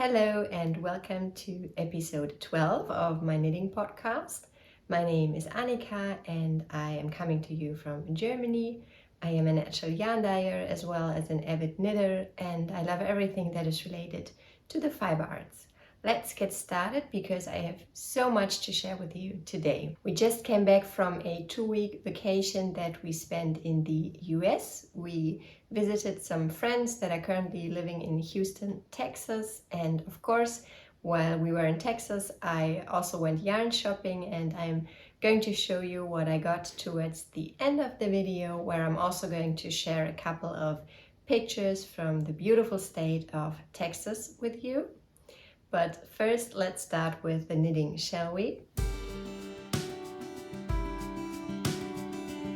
Hello and welcome to episode 12 of my knitting podcast. My name is Annika and I am coming to you from Germany. I am a natural yarn dyer as well as an avid knitter, and I love everything that is related to the fiber arts. Let's get started because I have so much to share with you today. We just came back from a 2-week vacation that we spent in the US. We visited some friends that are currently living in Houston, Texas, and of course, while we were in Texas, I also went yarn shopping, and I'm going to show you what I got towards the end of the video, where I'm also going to share a couple of pictures from the beautiful state of Texas with you. But first, let's start with the knitting, shall we?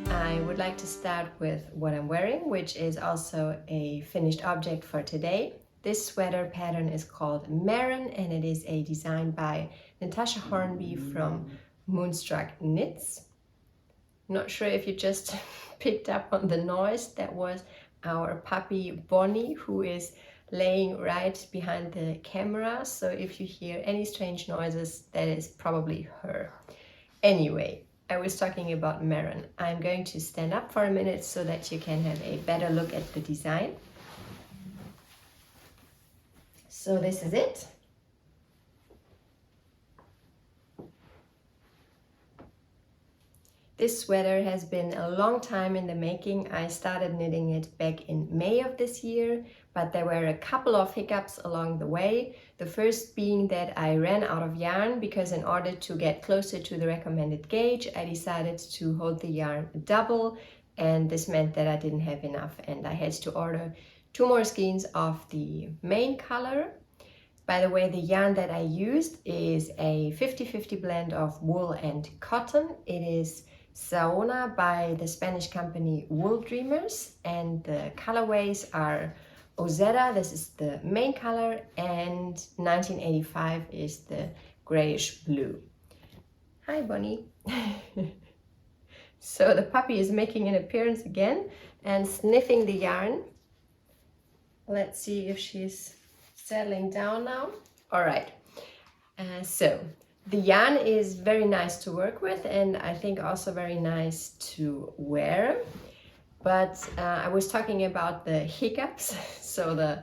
I would like to start with what I'm wearing, which is also a finished object for today. This sweater pattern is called Maeron, and it is a design by Natasha Hornby from Moonstruck Knits. Not sure if you just picked up on the noise. That was our puppy Bonnie, who is laying right behind the camera. So if you hear any strange noises, that is probably her. Anyway, I was talking about Maeron. I'm going to stand up for a minute so that you can have a better look at the design. So this is it. This sweater has been a long time in the making. I started knitting it back in May of this year, but there were a couple of hiccups along the way. The first being that I ran out of yarn because in order to get closer to the recommended gauge, I decided to hold the yarn double, and this meant that I didn't have enough and I had to order 2 more skeins of the main color. By the way, the yarn that I used is a 50-50 blend of wool and cotton. It is Saona by the Spanish company Wool Dreamers, and the colorways are Ozera, this is the main color, and 1985 is the grayish blue. Hi Bonnie. So the puppy is making an appearance again and sniffing the yarn. Let's see if she's settling down now. All right, so the yarn is very nice to work with, and I think also very nice to wear. But I was talking about the hiccups. So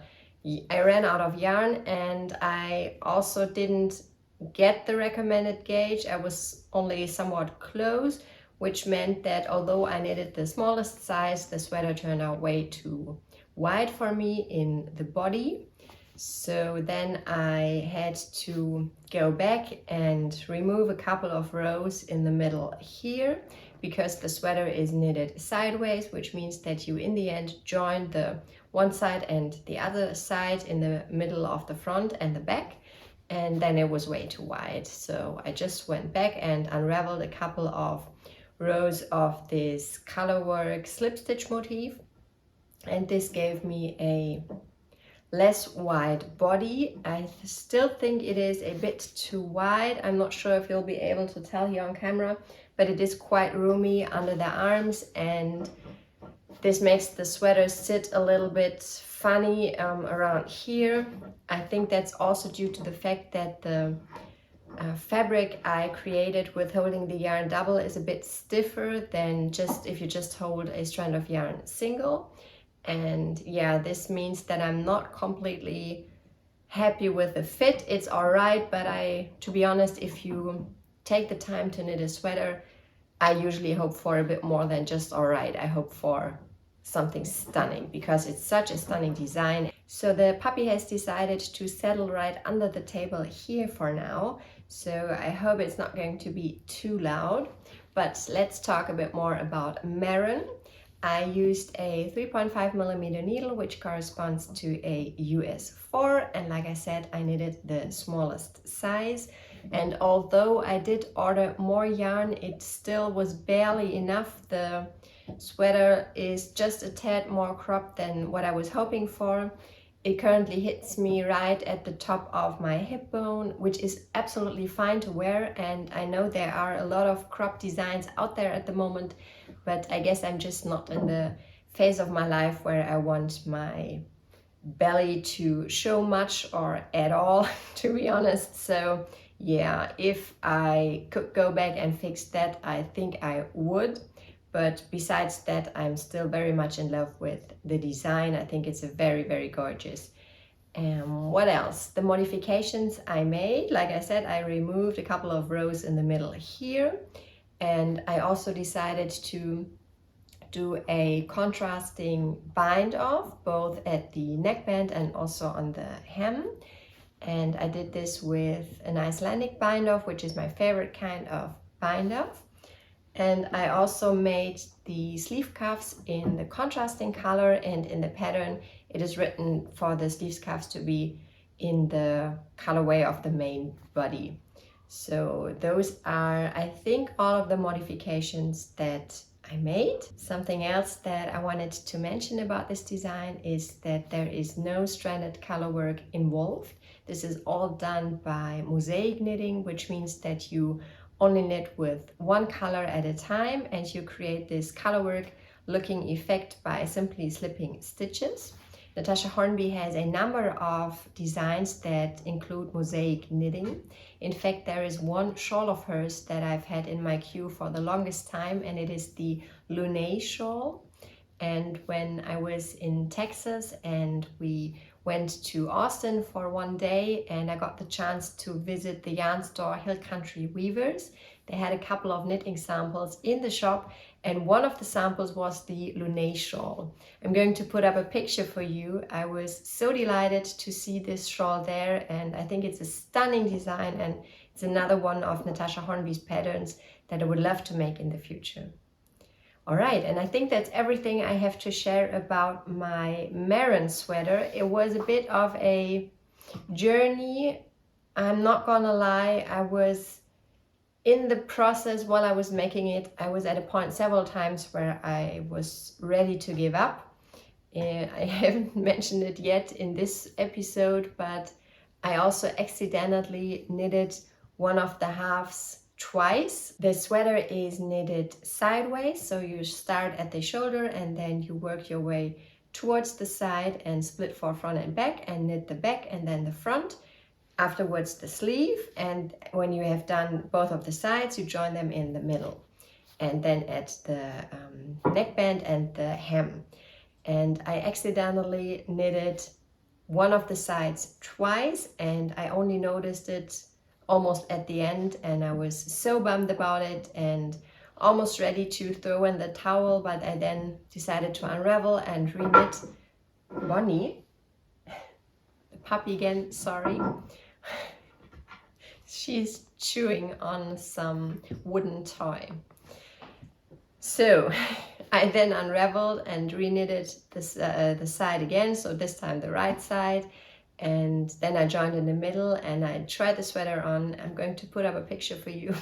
I ran out of yarn, and I also didn't get the recommended gauge. I was only somewhat close, which meant that although I knitted the smallest size, the sweater turned out way too wide for me in the body. So then I had to go back and remove a couple of rows in the middle here, because the sweater is knitted sideways, which means that you in the end join the one side and the other side in the middle of the front and the back, and then it was way too wide. So I just went back and unraveled a couple of rows of this colorwork slip stitch motif, and this gave me a less wide body. I still think it is a bit too wide. I'm not sure if you'll be able to tell here on camera, but it is quite roomy under the arms, and this makes the sweater sit a little bit funny around here. I think that's also due to the fact that the fabric I created with holding the yarn double is a bit stiffer than just if you just hold a strand of yarn single. And yeah, this means that I'm not completely happy with the fit. It's all right, but to be honest, if you take the time to knit a sweater, I usually hope for a bit more than just all right. I hope for something stunning because it's such a stunning design. So the puppy has decided to settle right under the table here for now. So I hope it's not going to be too loud, but let's talk a bit more about Maeron. I used a 3.5mm needle, which corresponds to a US 4, and like I said, I knitted the smallest size. And although I did order more yarn, it still was barely enough. The sweater is just a tad more cropped than what I was hoping for. It currently hits me right at the top of my hip bone, which is absolutely fine to wear, and I know there are a lot of crop designs out there at the moment, but I guess I'm just not in the phase of my life where I want my belly to show much or at all, to be honest. So yeah, if I could go back and fix that, I think I would. But besides that, I'm still very much in love with the design. I think it's a very, very gorgeous. What else? The modifications I made, like I said, I removed a couple of rows in the middle here. And I also decided to do a contrasting bind off, both at the neckband and also on the hem. And I did this with an Icelandic bind off, which is my favorite kind of bind off. And I also made the sleeve cuffs in the contrasting color, and in the pattern it is written for the sleeve cuffs to be in the colorway of the main body. So those are, I think, all of the modifications that I made. Something else that I wanted to mention about this design is that there is no stranded color work involved. This is all done by mosaic knitting, which means that you only knit with one color at a time, and you create this colorwork looking effect by simply slipping stitches. Natasha Hornby has a number of designs that include mosaic knitting. In fact, there is one shawl of hers that I've had in my queue for the longest time, and it is the Lune shawl. And when I was in Texas and we went to Austin for one day, and I got the chance to visit the yarn store Hill Country Weavers, they had a couple of knitting samples in the shop, and one of the samples was the Lune shawl. I'm going to put up a picture for you. I was so delighted to see this shawl there, and I think it's a stunning design, and it's another one of Natasha Hornby's patterns that I would love to make in the future. All right, and I think that's everything I have to share about my Maeron sweater. It was a bit of a journey. I'm not gonna lie, I was in the process while I was making it. I was at a point several times where I was ready to give up. I haven't mentioned it yet in this episode, but I also accidentally knitted one of the halves twice. The sweater is knitted sideways, so you start at the shoulder and then you work your way towards the side and split for front and back and knit the back and then the front. Afterwards the sleeve, and when you have done both of the sides, you join them in the middle, and then at the neckband and the hem. And I accidentally knitted one of the sides twice, and I only noticed it almost at the end, and I was so bummed about it and almost ready to throw in the towel, but I then decided to unravel and reknit. Bonnie, the puppy again, sorry. She's chewing on some wooden toy. So I then unraveled and reknitted the side again, so this time the right side, and then I joined in the middle and I tried the sweater on. I'm going to put up a picture for you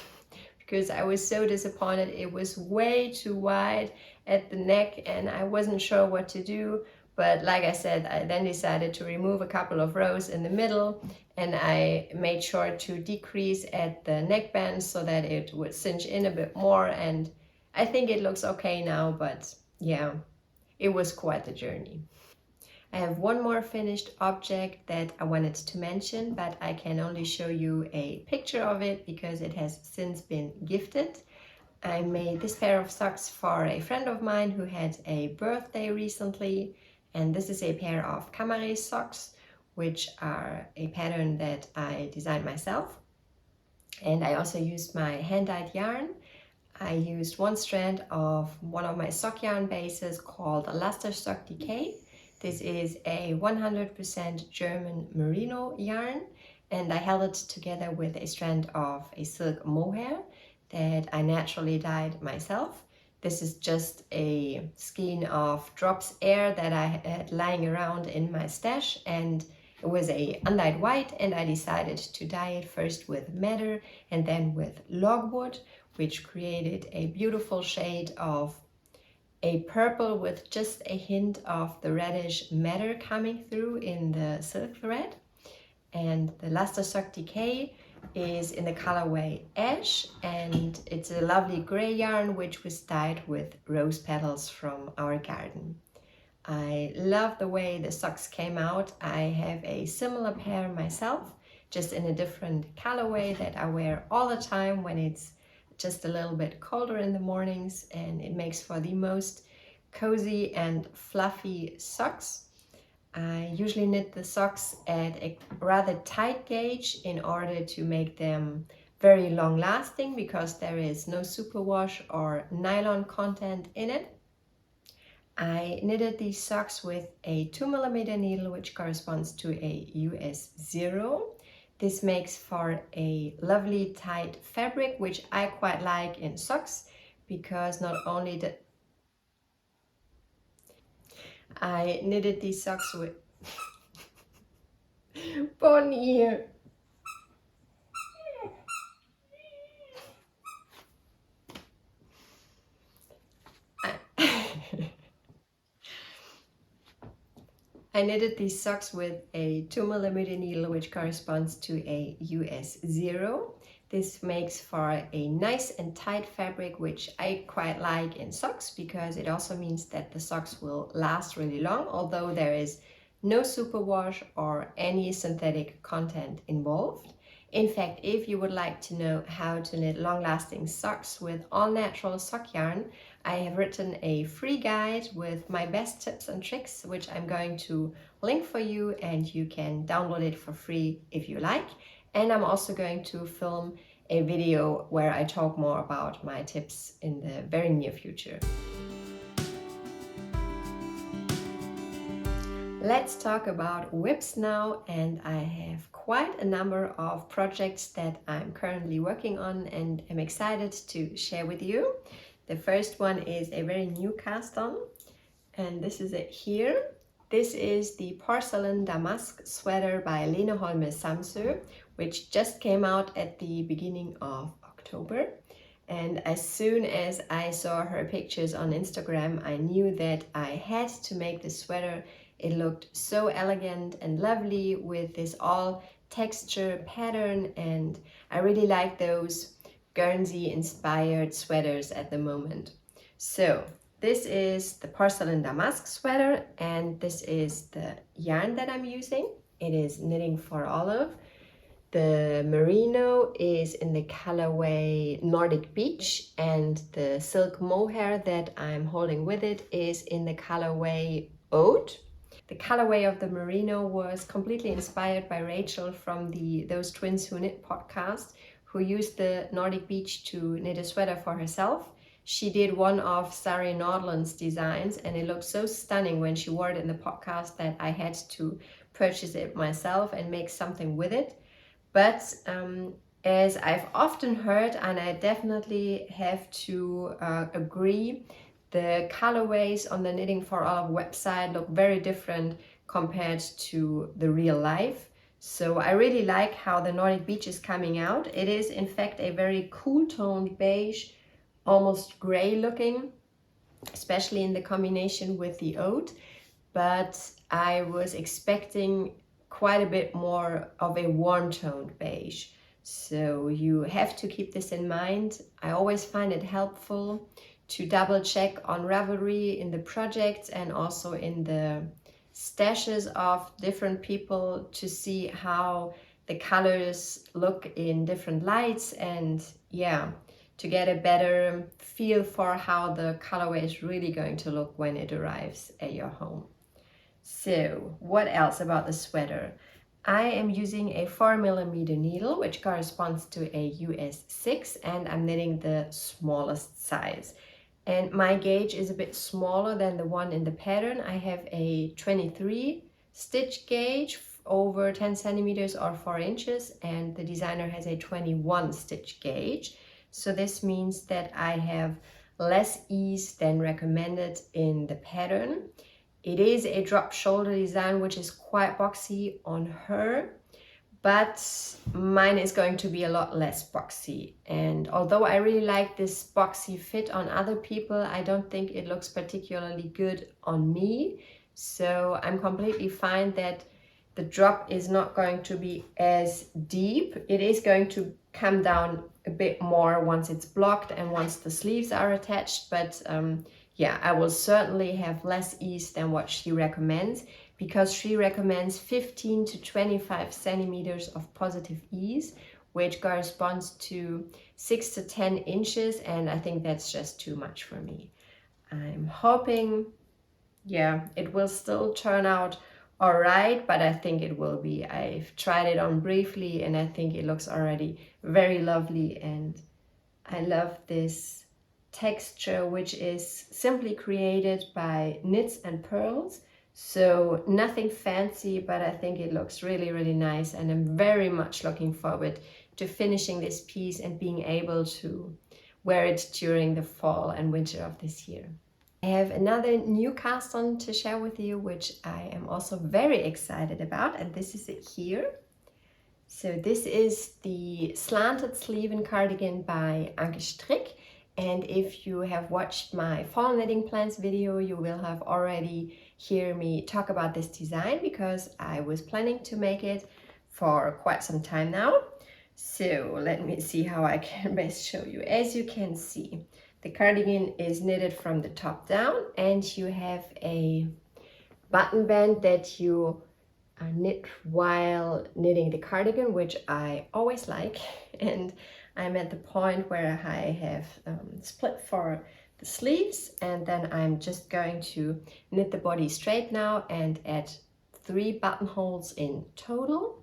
because I was so disappointed. It was way too wide at the neck and I wasn't sure what to do. But like I said, I then decided to remove a couple of rows in the middle, and I made sure to decrease at the neckband so that it would cinch in a bit more, and I think it looks okay now, but yeah, it was quite the journey. I have one more finished object that I wanted to mention, but I can only show you a picture of it because it has since been gifted. I made this pair of socks for a friend of mine who had a birthday recently, and this is a pair of Camaret Socks, which are a pattern that I designed myself. And I also used my hand-dyed yarn. I used one strand of one of my sock yarn bases called Sonder Sock Decay. This is a 100% German merino yarn, and I held it together with a strand of a silk mohair that I naturally dyed myself. This is just a skein of drops air that I had lying around in my stash, and it was a undyed white, and I decided to dye it first with madder and then with logwood, which created a beautiful shade of a purple with just a hint of the reddish madder coming through in the silk thread. And the Sonder Sock Decay is in the colorway Ash, and it's a lovely gray yarn which was dyed with rose petals from our garden. I love the way the socks came out. I have a similar pair myself, just in a different colorway that I wear all the time when it's just a little bit colder in the mornings, and it makes for the most cozy and fluffy socks. I usually knit the socks at a rather tight gauge in order to make them very long lasting, because there is no superwash or nylon content in it. I knitted these socks with a 2mm needle, which corresponds to a US 0. This makes for a lovely tight fabric, which I quite like in socks, because not only did I knitted these socks with Bonnie. I knitted these socks with a 2mm needle, which corresponds to a US 0. This makes for a nice and tight fabric, which I quite like in socks, because it also means that the socks will last really long, although there is no superwash or any synthetic content involved. In fact, if you would like to know how to knit long-lasting socks with all-natural sock yarn, I have written a free guide with my best tips and tricks, which I'm going to link for you, and you can download it for free if you like. And I'm also going to film a video where I talk more about my tips in the very near future. Let's talk about whips now, and I have quite a number of projects that I'm currently working on and am excited to share with you. The first one is a very new cast on, and this is it here. This is the Porcelain Damask sweater by Lene Holme Samsø, which just came out at the beginning of October. And as soon as I saw her pictures on Instagram, I knew that I had to make this sweater. It looked so elegant and lovely with this all texture pattern, and I really like those Guernsey inspired sweaters at the moment. So this is the Porcelain Damask sweater, and this is the yarn that I'm using. It is Knitting for Olive. The merino is in the colorway Nordic Beach, and the silk mohair that I'm holding with it is in the colorway Ode. The colorway of the merino was completely inspired by Rachel from the Those Twins Who Knit podcast, who used the Nordic Beach to knit a sweater for herself. She did one of Sari Nordland's designs, and it looked so stunning when she wore it in the podcast that I had to purchase it myself and make something with it. But as I've often heard, and I definitely have to agree, the colorways on the Knitting for Olive website look very different compared to the real life. So I really like how the Nordic Beach is coming out. It is in fact a very cool toned beige, almost gray looking, especially in the combination with the Ode. But I was expecting quite a bit more of a warm toned beige. So you have to keep this in mind. I always find it helpful to double check on Ravelry in the projects and also in the stashes of different people to see how the colors look in different lights, and yeah, to get a better feel for how the colorway is really going to look when it arrives at your home. So what else about the sweater? I am using a 4mm needle, which corresponds to a US 6, and I'm knitting the smallest size. And my gauge is a bit smaller than the one in the pattern. I have a 23 stitch gauge over 10 centimeters or 4 inches, and the designer has a 21 stitch gauge. So this means that I have less ease than recommended in the pattern. It is a drop shoulder design, which is quite boxy on her, but mine is going to be a lot less boxy. And although I really like this boxy fit on other people, I don't think it looks particularly good on me. So I'm completely fine that the drop is not going to be as deep. It is going to come down a bit more once it's blocked and once the sleeves are attached, but yeah, I will certainly have less ease than what she recommends, because she recommends 15 to 25 centimeters of positive ease, which corresponds to 6 to 10 inches, and I think that's just too much for me. I'm hoping, yeah, it will still turn out all right, but I think it will be. I've tried it on briefly and I think it looks already very lovely, and I love this texture, which is simply created by knits and pearls. So nothing fancy, but I think it looks really, really nice, and I'm very much looking forward to finishing this piece and being able to wear it during the fall and winter of this year. I have another new cast on to share with you, which I am also very excited about, and this is it here. So this is the Slanted Sleeven cardigan by Annika, and if you have watched my fall knitting plans video, you will have already heard me talk about this design, because I was planning to make it for quite some time now. So let me see how I can best show you. As you can see, the cardigan is knitted from the top down, and you have a button band that you knit while knitting the cardigan, which I always like. And I'm at the point where I have split for the sleeves, and then I'm just going to knit the body straight now and add 3 buttonholes in total.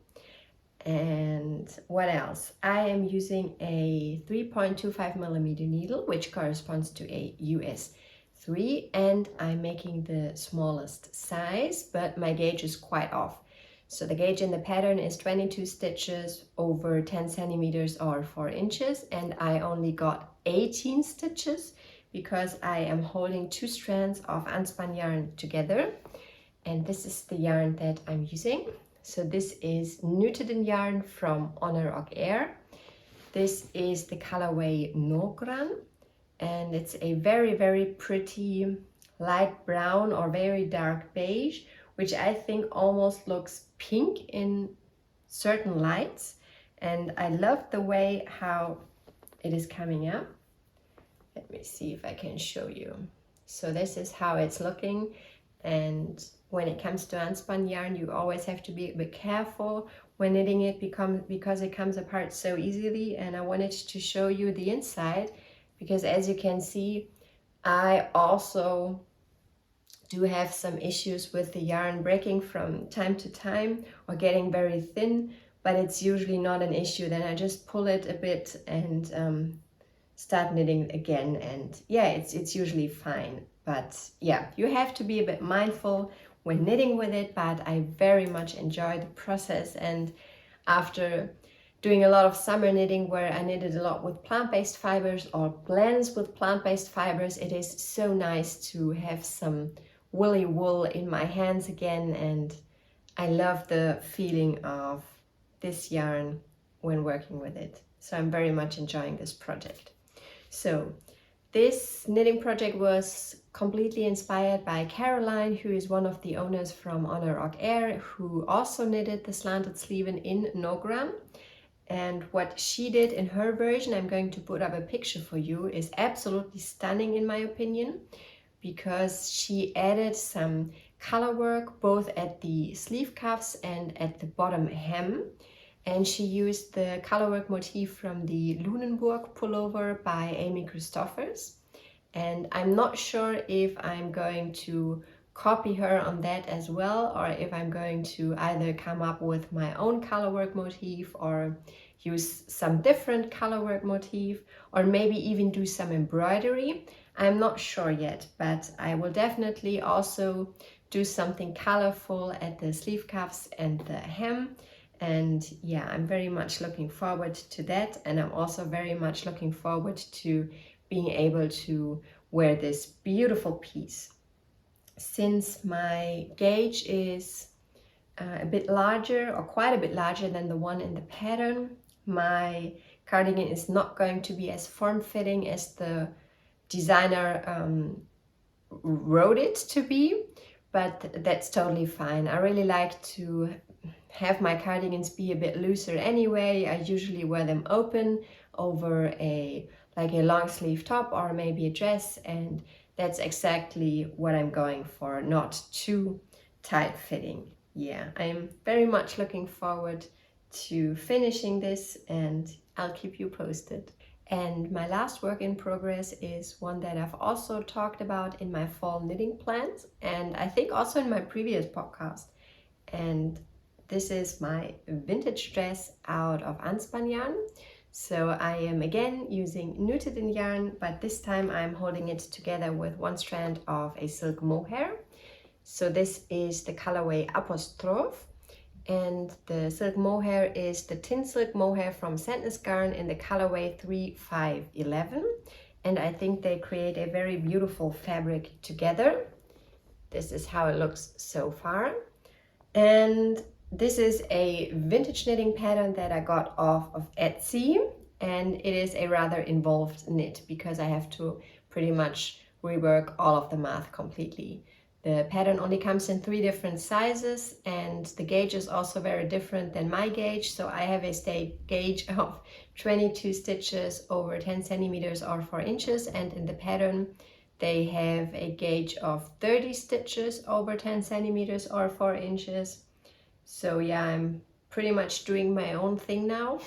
And what else? I am using a 3.25 millimeter needle, which corresponds to a US 3, and I'm making the smallest size, but my gauge is quite off. So the gauge in the pattern is 22 stitches over 10 centimeters or 4 inches, and I only got 18 stitches because I am holding 2 strands of unspun yarn together. And this is the yarn that I'm using. So this is knitted in yarn from Honor og Air. This is the colorway Nogran, and it's a very, very pretty light brown or very dark beige, which I think almost looks pink in certain lights. And I love the way how it is coming up. Let me see if I can show you. So this is how it's looking, and when it comes to unspun yarn, you always have to be a bit careful when knitting it because it comes apart so easily. And I wanted to show you the inside, because as you can see, I also do have some issues with the yarn breaking from time to time or getting very thin, but it's usually not an issue. Then I just pull it a bit and start knitting again, and yeah, it's usually fine. But yeah, you have to be a bit mindful when knitting with it, but I very much enjoy the process. And after doing a lot of summer knitting where I knitted a lot with plant-based fibers or blends with plant-based fibers, it is so nice to have some woolly wool in my hands again, and I love the feeling of this yarn when working with it. So I'm very much enjoying this project. So this knitting project was completely inspired by Caroline, who is one of the owners from Honor og Air, who also knitted the Slanted Sleeven in Nogran. And what she did in her version, I'm going to put up a picture for you, is absolutely stunning in my opinion, because she added some color work both at the sleeve cuffs and at the bottom hem. And she used the colorwork motif from the Lunenburg pullover by Amy Christoffers. And I'm not sure if I'm going to copy her on that as well, or if I'm going to either come up with my own colorwork motif or use some different colorwork motif, or maybe even do some embroidery. I'm not sure yet, but I will definitely also do something colorful at the sleeve cuffs and the hem. And yeah, I'm very much looking forward to that. And I'm also very much looking forward to being able to wear this beautiful piece. Since my gauge is a bit larger, or quite a bit larger than the one in the pattern, my cardigan is not going to be as form-fitting as the designer wrote it to be, but that's totally fine. I really like to have my cardigans be a bit looser anyway. I usually wear them open over a long sleeve top or maybe a dress, and that's exactly what I'm going for, not too tight fitting. Yeah, I'm very much looking forward to finishing this, and I'll keep you posted. And my last work in progress is one that I've also talked about in my fall knitting plans, and I think also in my previous podcast. And this is my vintage dress out of unspun yarn. So I am again using knitted in yarn, but this time I'm holding it together with one strand of a silk mohair. So this is the colorway Apostrophe, and the silk mohair is the tin silk mohair from Sandnes Garn in the colorway 3511, and I think they create a very beautiful fabric together. This is how it looks so far. And this is a vintage knitting pattern that I got off of Etsy, and it is a rather involved knit because I have to pretty much rework all of the math completely. The pattern only comes in 3 different sizes, and the gauge is also very different than my gauge. So I have a gauge of 22 stitches over 10 centimeters or 4 inches, and in the pattern they have a gauge of 30 stitches over 10 centimeters or 4 inches. So yeah, I'm pretty much doing my own thing now.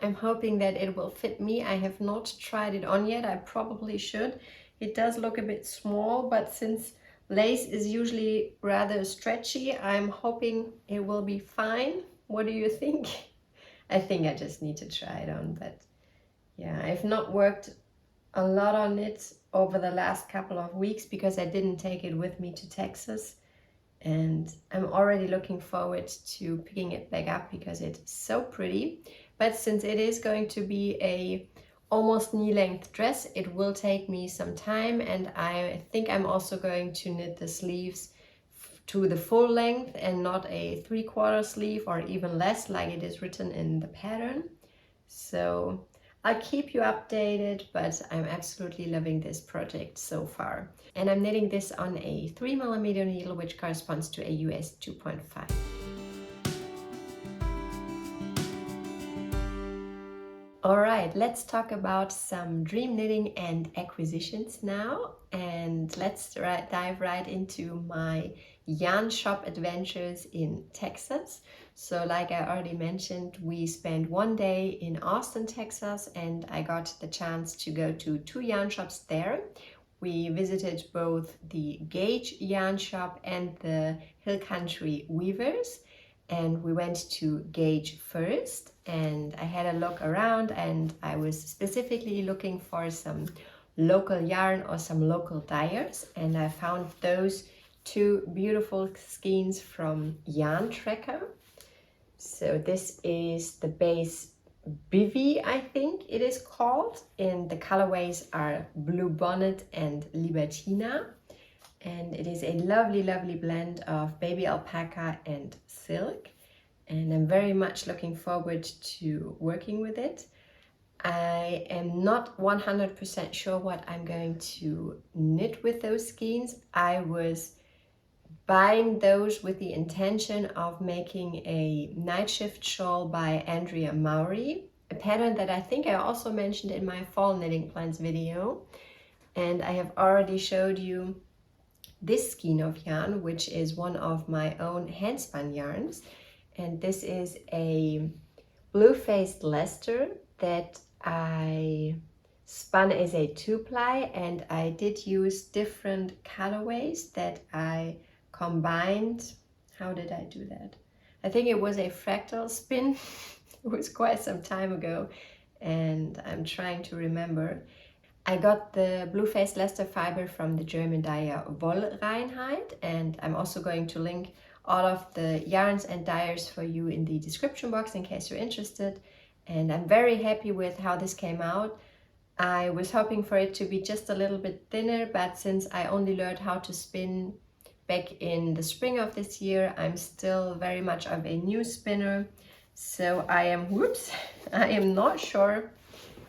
I'm hoping that it will fit me. I have not tried it on yet. I probably should. It does look a bit small, but since lace is usually rather stretchy, I'm hoping it will be fine. What do you think? I think I just need to try it on, but yeah, I've not worked a lot on it over the last couple of weeks because I didn't take it with me to Texas, and I'm already looking forward to picking it back up because it's so pretty. But since it is going to be a almost knee-length dress, it will take me some time, and I think I'm also going to knit the sleeves to the full length and not a 3/4 sleeve or even less like it is written in the pattern. So I'll keep you updated, but I'm absolutely loving this project so far. And I'm knitting this on a 3mm needle, which corresponds to a US 2.5. All right, let's talk about some dream knitting and acquisitions now, and let's dive right into my yarn shop adventures in Texas. So like I already mentioned, we spent one day in Austin, Texas, and I got the chance to go to 2 yarn shops there. We visited both the Gage yarn shop and the Hill Country Weavers, and we went to Gage first, and I had a look around, and I was specifically looking for some local yarn or some local dyers, and I found those 2 beautiful skeins from Yarn Tracker. So this is the base Bivy, I think it is called, and the colorways are Blue Bonnet and Libertina. And it is a lovely, lovely blend of baby alpaca and silk, and I'm very much looking forward to working with it. I am not 100% sure what I'm going to knit with those skeins. I was buying those with the intention of making a night shift shawl by Andrea Mowry, a pattern that I think I also mentioned in my fall knitting plans video, and I have already showed you this skein of yarn, which is one of my own hand spun yarns, and this is a blue-faced Leicester that I spun as a 2-ply, and I did use different colorways that I combined. How did I do that? I think it was a fractal spin. It was quite some time ago, and I'm trying to remember. I got the blue-faced Leicester fiber from the German dyer Wollreinheit, and I'm also going to link all of the yarns and dyers for you in the description box in case you're interested. And I'm very happy with how this came out. I was hoping for it to be just a little bit thinner, but since I only learned how to spin back in the spring of this year, I'm still very much of a new spinner. So I am not sure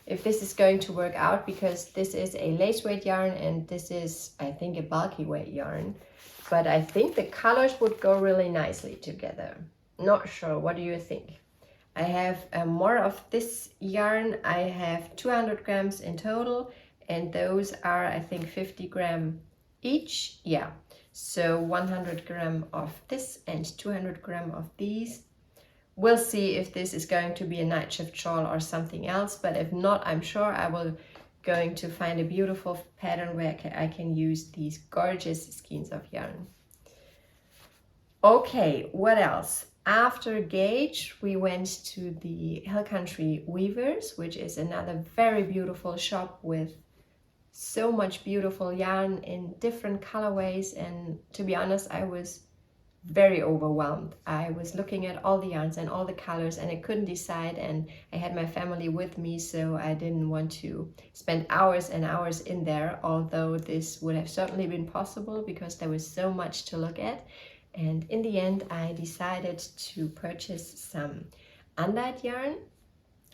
if this is going to work out, because this is a lace weight yarn and this is, I think, a bulky weight yarn. But I think the colors would go really nicely together. Not sure, what do you think? I have more of this yarn. I have 200 grams in total, and those are, I think, 50 gram each. Yeah, so 100 gram of this and 200 gram of these. We'll see if this is going to be a night shift shawl or something else, but if not, I'm sure I will going to find a beautiful pattern where I can use these gorgeous skeins of yarn. Okay, what else? After Gage, we went to the Hill Country Weavers, which is another very beautiful shop with so much beautiful yarn in different colorways, and to be honest, I was very overwhelmed. I was looking at all the yarns and all the colors and I couldn't decide, and I had my family with me, so I didn't want to spend hours and hours in there, although this would have certainly been possible because there was so much to look at. And in the end, I decided to purchase some undyed yarn,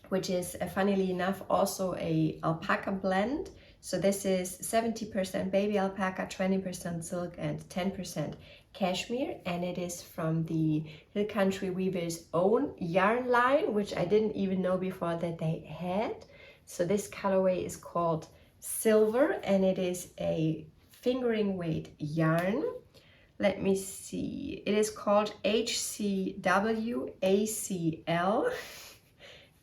which is funnily enough also a alpaca blend. So this is 70% baby alpaca, 20% silk and 10% cashmere, and it is from the Hill Country Weavers' own yarn line, which I didn't even know before that they had. So this colorway is called Silver, and it is a fingering weight yarn. Let me see, it is called HCW ACL.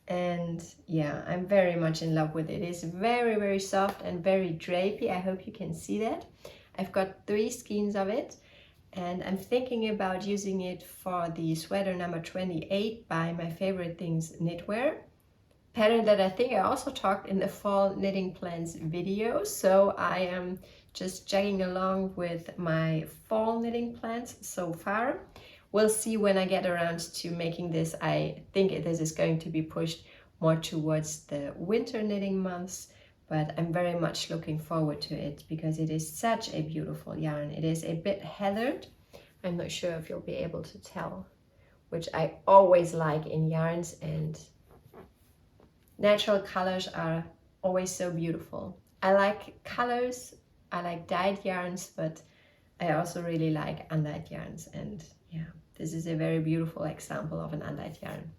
And yeah, I'm very much in love with it. It's very, very soft and very drapey. I hope you can see that. I've got 3 skeins of it, and I'm thinking about using it for the sweater number 28 by My Favorite Things Knitwear pattern that I think I also talked in the fall knitting plans video. So I am just jogging along with my fall knitting plans so far. We'll see when I get around to making this. I think this is going to be pushed more towards the winter knitting months, but I'm very much looking forward to it because it is such a beautiful yarn. It is a bit heathered. I'm not sure if you'll be able to tell, which I always like in yarns, and natural colors are always so beautiful. I like colors, I like dyed yarns, but I also really like undyed yarns, and yeah, this is a very beautiful example of an undyed yarn.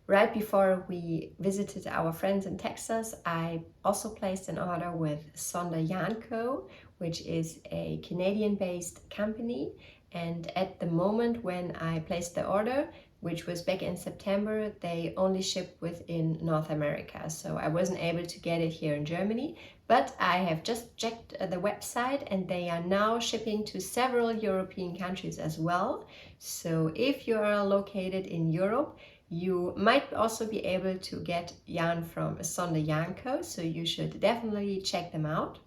Right before we visited our friends in Texas, I also placed an order with Sonder Yarn Co., which is a Canadian-based company. And at the moment when I placed the order, which was back in September, they only ship within North America. So I wasn't able to get it here in Germany, but I have just checked the website and they are now shipping to several European countries as well. So if you are located in Europe, you might also be able to get yarn from Sonder Yarn Co., so you should definitely check them out.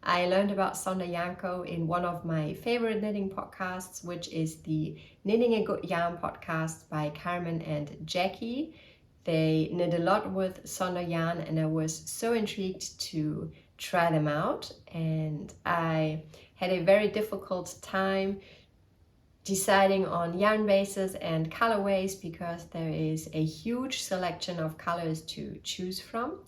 I learned about Sonder Yarn Co. in one of my favorite knitting podcasts, which is the Knitting a Good Yarn podcast by Carmen and Jackie. They knit a lot with Sonder Yarn and I was so intrigued to try them out, and I had a very difficult time deciding on yarn bases and colorways because there is a huge selection of colors to choose from.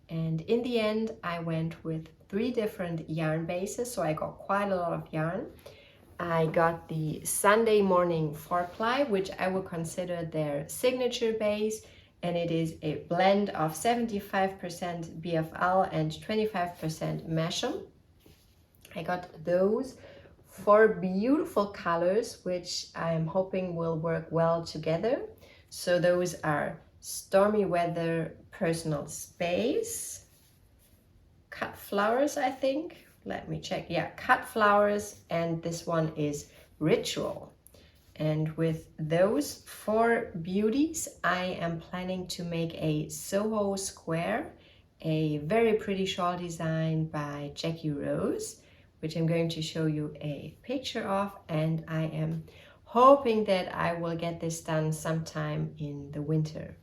And in the end, I went with 3 different yarn bases, so I got quite a lot of yarn. I got the Sunday Morning 4-ply, which I would consider their signature base, and it is a blend of 75% BFL and 25% Mesham. I got those 4 beautiful colors, which I'm hoping will work well together. So those are Stormy Weather, Personal Space, Cut Flowers, I think. Let me check. Yeah, Cut Flowers, and this one is Ritual. And with those 4 beauties, I am planning to make a Soho Square, a very pretty shawl design by Jackie Rose, which I'm going to show you a picture of, and I am hoping that I will get this done sometime in the winter.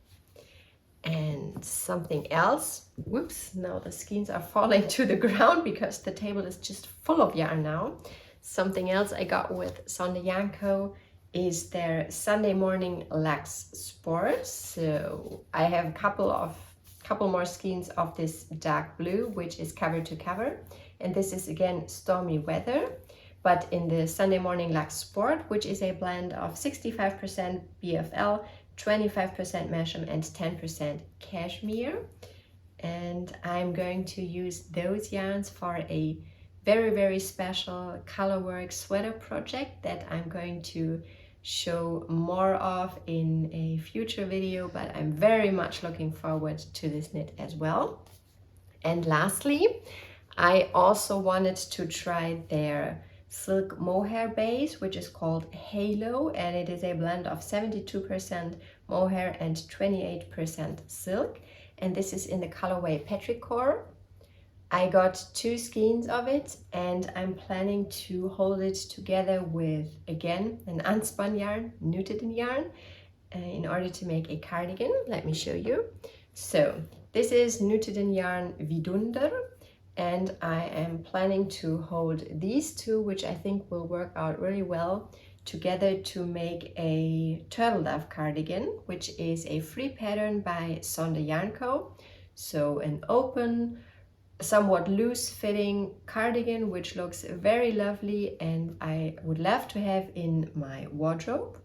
And something else, whoops, now the skeins are falling to the ground because the table is just full of yarn now. Something else I got with Sonder Yarn Co. is their Sunday Morning Lax Sport. So I have a couple more skeins of this dark blue, which is cover to cover. And this is again Stormy Weather, but in the Sunday Morning Lax Sport, which is a blend of 65% BFL, 25% Mesham and 10% Cashmere. and I'm going to use those yarns for a very special colorwork sweater project that I'm going to show more of in a future video, but I'm very much looking forward to this knit as well. And lastly, I also wanted to try their silk mohair base, which is called Halo, and it is a blend of 72% mohair and 28% silk, and this is in the colorway Petrichor. I got 2 skeins of it, and I'm planning to hold it together with, again, an unspun yarn, knitted yarn, in order to make a cardigan. Let me show you. So this is knitted yarn Vidunder, and I am planning to hold these 2, which I think will work out really well, together to make a turtle dove cardigan, which is a free pattern by Sonder Yarn Co. So an open, somewhat loose fitting cardigan, which looks very lovely and I would love to have in my wardrobe.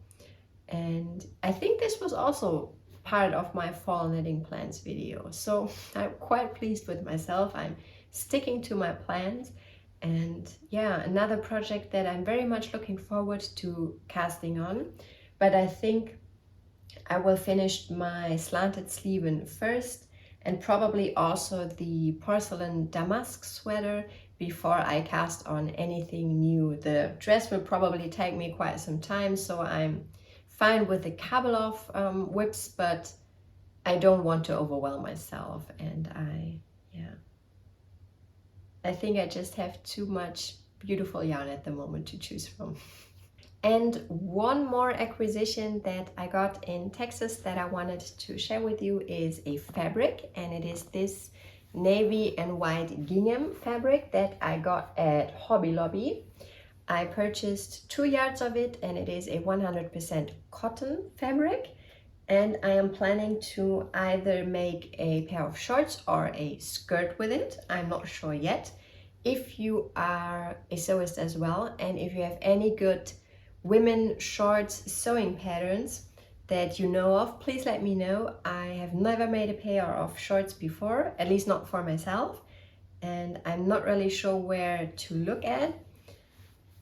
And I think this was also part of my fall knitting plans video, so I'm quite pleased with myself. I'm sticking to my plans, and yeah, another project that I'm very much looking forward to casting on. But I think I will finish my slanted Sleeven first, and probably also the Porcelain Damask sweater before I cast on anything new. The dress will probably take me quite some time, so I'm fine with a couple of whips, but I don't want to overwhelm myself, and I think I just have too much beautiful yarn at the moment to choose from. And one more acquisition that I got in Texas that I wanted to share with you is a fabric, and it is this navy and white gingham fabric that I got at Hobby Lobby. I purchased 2 yards of it, and it is a 100% cotton fabric, and I am planning to either make a pair of shorts or a skirt with it. I'm not sure yet. If you are a sewist as well, and if you have any good women shorts sewing patterns that you know of, please let me know. I have never made a pair of shorts before, at least not for myself, and I'm not really sure where to look at.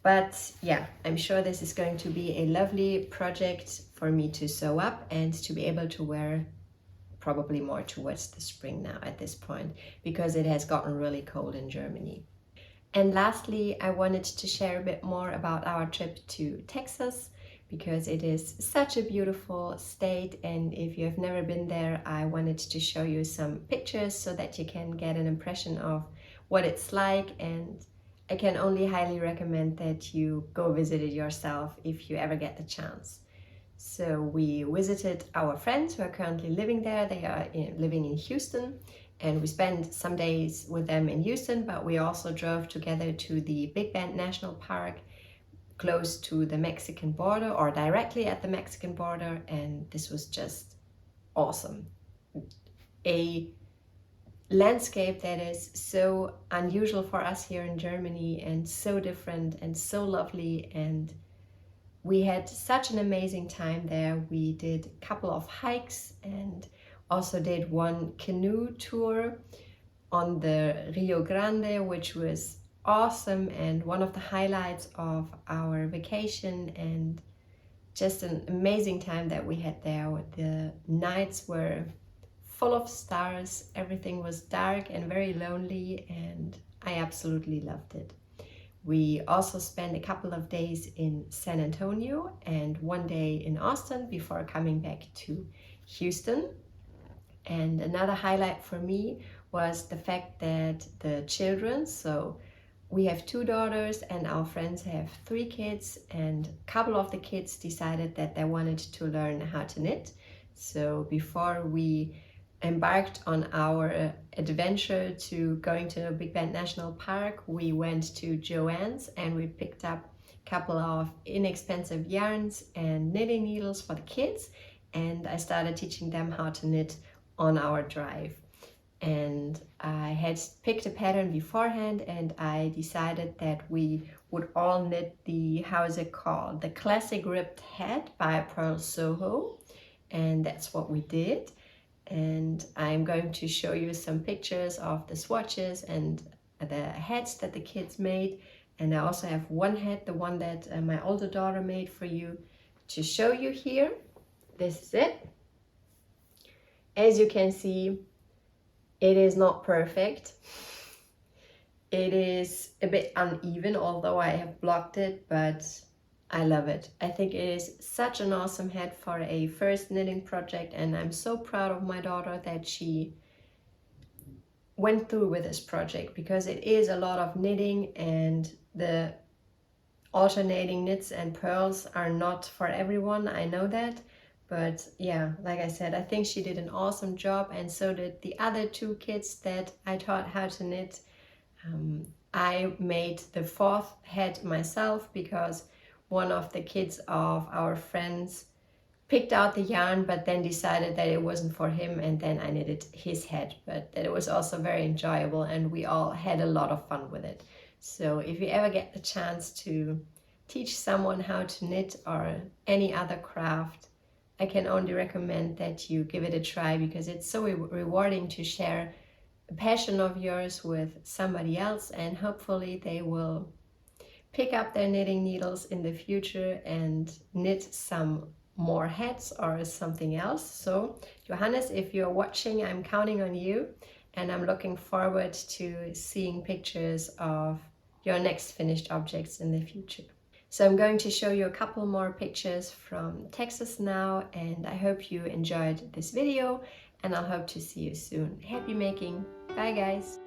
But yeah, I'm sure this is going to be a lovely project for me to sew up and to be able to wear probably more towards the spring now at this point, because it has gotten really cold in Germany. And lastly, I wanted to share a bit more about our trip to Texas, because it is such a beautiful state, and if you have never been there, I wanted to show you some pictures so that you can get an impression of what it's like, and I can only highly recommend that you go visit it yourself if you ever get the chance. So we visited our friends who are currently living there. They are living in Houston, and we spent some days with them in Houston, but we also drove together to the Big Bend National Park, close to the Mexican border, or directly at the Mexican border, and this was just awesome. A landscape that is so unusual for us here in Germany, and so different and so lovely, and we had such an amazing time there. We did a couple of hikes and also did one canoe tour on the Rio Grande, which was awesome and one of the highlights of our vacation, and just an amazing time that we had there. The nights were full of stars, everything was dark and very lonely, and I absolutely loved it. We also spent a couple of days in San Antonio and 1 day in Austin before coming back to Houston. And another highlight for me was the fact that the children, so we have 2 daughters and our friends have 3 kids, and a couple of the kids decided that they wanted to learn how to knit. So before we embarked on our adventure to going to Big Bend National Park, we went to Joann's and we picked up a couple of inexpensive yarns and knitting needles for the kids, and I started teaching them how to knit on our drive. And I had picked a pattern beforehand, and I decided that we would all knit the, how is it called, the classic ribbed hat by Pearl Soho, and that's what we did. and I'm going to show you some pictures of the swatches and the hats that the kids made. And I also have one hat, the one that my older daughter made for you, to show you here. This is it. As you can see, it is not perfect. It is a bit uneven, although I have blocked it, but I love it. I think it is such an awesome hat for a first knitting project, and I'm so proud of my daughter that she went through with this project, because it is a lot of knitting, and the alternating knits and pearls are not for everyone, I know that. But yeah, like I said, I think she did an awesome job, and so did the other two kids that I taught how to knit. I made the fourth hat myself because one of the kids of our friends picked out the yarn but then decided that it wasn't for him, and then I knitted his hat. But that it was also very enjoyable, and we all had a lot of fun with it. So if you ever get the chance to teach someone how to knit or any other craft, I can only recommend that you give it a try, because it's so rewarding to share a passion of yours with somebody else, and hopefully they will pick up their knitting needles in the future and knit some more hats or something else. So Johannes, if you're watching, I'm counting on you, and I'm looking forward to seeing pictures of your next finished objects in the future. So I'm going to show you a couple more pictures from Texas now, and I hope you enjoyed this video, and I'll hope to see you soon. Happy making! Bye guys!